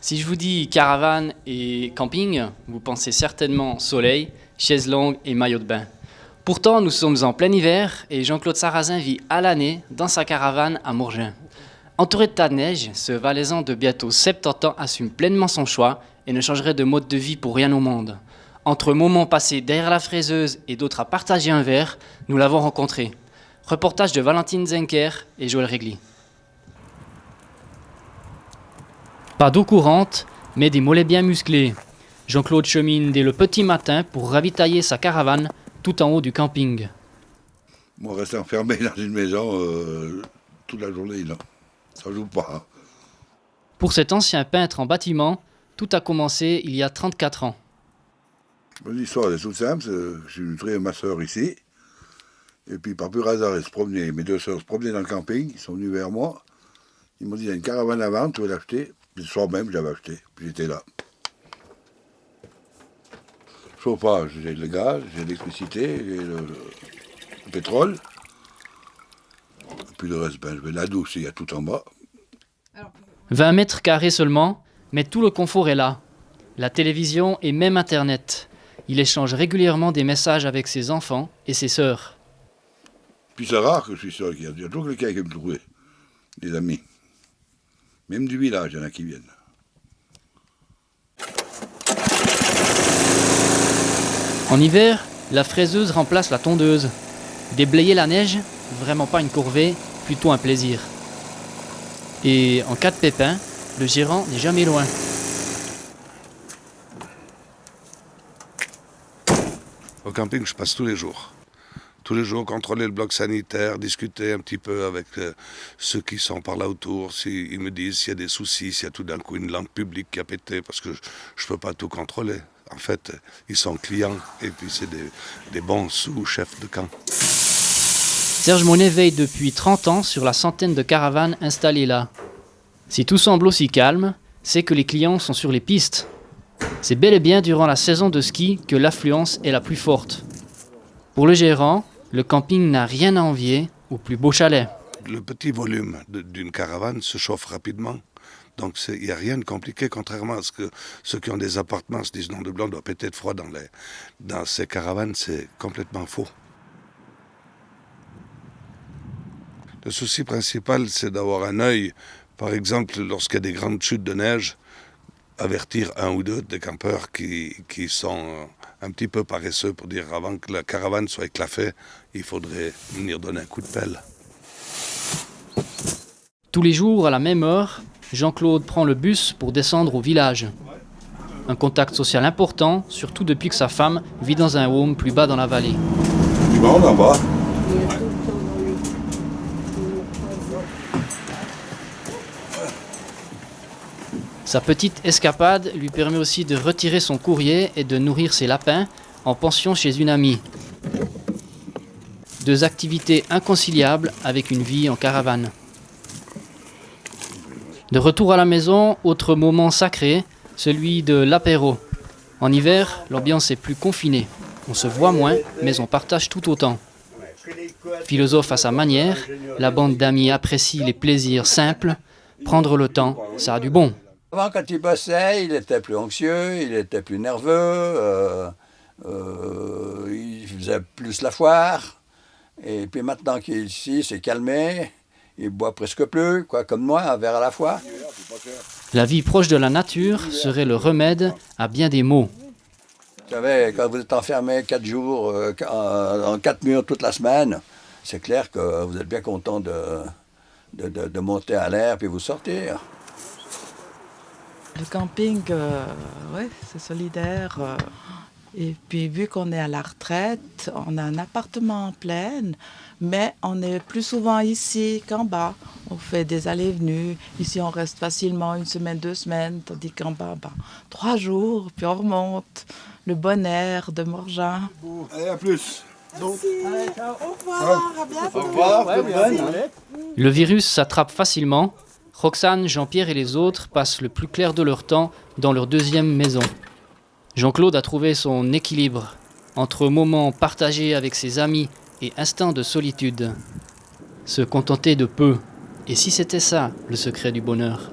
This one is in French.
Si je vous dis caravane et camping, vous pensez certainement soleil, chaises longues et maillot de bain. Pourtant, nous sommes en plein hiver et Jean-Claude Sarrazin vit à l'année dans sa caravane à Morgin. Entouré de tas de neige, ce Valaisan de bientôt 70 ans assume pleinement son choix et ne changerait de mode de vie pour rien au monde. Entre moments passés derrière la fraiseuse et d'autres à partager un verre, nous l'avons rencontré. Reportage de Valentine Zenker et Joël Régli. Pas d'eau courante, mais des mollets bien musclés. Jean-Claude chemine dès le petit matin pour ravitailler sa caravane tout en haut du camping. Moi, rester enfermé dans une maison toute la journée, là, ça joue pas. Hein. Pour cet ancien peintre en bâtiment, tout a commencé il y a 34 ans. L'histoire est toute simple. J'ai trouvé ma soeur ici. Et puis, par pur hasard, mes deux soeurs se promenaient dans le camping. Ils sont venus vers moi. Ils m'ont dit, il y a une caravane à vendre, tu veux l'acheter? Puis le soir même, je l'avais acheté. Puis j'étais là. Chauffage, j'ai le gaz, j'ai l'électricité, j'ai le pétrole. Et puis le reste, je vais la douche, il y a tout en bas. 20 mètres carrés seulement, mais tout le confort est là. La télévision et même Internet. Il échange régulièrement des messages avec ses enfants et ses sœurs. Puis c'est rare que je suis seul. Il y a toujours quelqu'un qui me trouve, des amis. Même du village, il y en a qui viennent. En hiver, la fraiseuse remplace la tondeuse. Déblayer la neige, vraiment pas une corvée, plutôt un plaisir. Et en cas de pépin, le gérant n'est jamais loin. Au camping, je passe tous les jours. Tous les jours, contrôler le bloc sanitaire, discuter un petit peu avec ceux qui sont par là autour. Ils me disent s'il y a des soucis, s'il y a tout d'un coup une lampe publique qui a pété, parce que je ne peux pas tout contrôler. En fait, ils sont clients et puis c'est des bons sous-chefs de camp. Serge Monet veille depuis 30 ans sur la centaine de caravanes installées là. Si tout semble aussi calme, c'est que les clients sont sur les pistes. C'est bel et bien durant la saison de ski que l'affluence est la plus forte. Pour le gérant, le camping n'a rien à envier au plus beau chalet. Le petit volume d'une caravane se chauffe rapidement. Donc il n'y a rien de compliqué, contrairement à ce que ceux qui ont des appartements se disent non, de blanc doit péter de froid dans ces caravanes, c'est complètement faux. Le souci principal, c'est d'avoir un œil, par exemple, lorsqu'il y a des grandes chutes de neige, avertir un ou deux des campeurs qui sont un petit peu paresseux pour dire avant que la caravane soit éclafée, il faudrait venir donner un coup de pelle. Tous les jours, à la même heure, Jean-Claude prend le bus pour descendre au village. Un contact social important, surtout depuis que sa femme vit dans un home plus bas dans la vallée. Tu vas en bas. Sa petite escapade lui permet aussi de retirer son courrier et de nourrir ses lapins en pension chez une amie. Deux activités inconciliables avec une vie en caravane. De retour à la maison, autre moment sacré, celui de l'apéro. En hiver, l'ambiance est plus confinée. On se voit moins, mais on partage tout autant. Philosophe à sa manière, la bande d'amis apprécie les plaisirs simples. Prendre le temps, ça a du bon. Avant, quand il bossait, il était plus anxieux, il était plus nerveux, il faisait plus la foire. Et puis maintenant qu'il est ici, c'est calmé, il boit presque plus, quoi, comme moi, un verre à la fois. La vie proche de la nature serait le remède à bien des maux. Vous savez, quand vous êtes enfermé 4 jours, en 4 murs toute la semaine, c'est clair que vous êtes bien content de monter à l'air puis vous sortir. Le camping, ouais, c'est solidaire. Et puis, vu qu'on est à la retraite, on a un appartement en plaine, mais on est plus souvent ici qu'en bas. On fait des allées-venues. Ici, on reste facilement 1 semaine, 2 semaines, tandis qu'en bas, 3 jours, puis on remonte. Le bon air de Morgin. Allez, à plus. Merci. Allez, ciao. Au revoir, à bientôt. Au revoir, Le virus s'attrape facilement. Roxane, Jean-Pierre et les autres passent le plus clair de leur temps dans leur deuxième maison. Jean-Claude a trouvé son équilibre entre moments partagés avec ses amis et instants de solitude. Se contenter de peu. Et si c'était ça, le secret du bonheur ?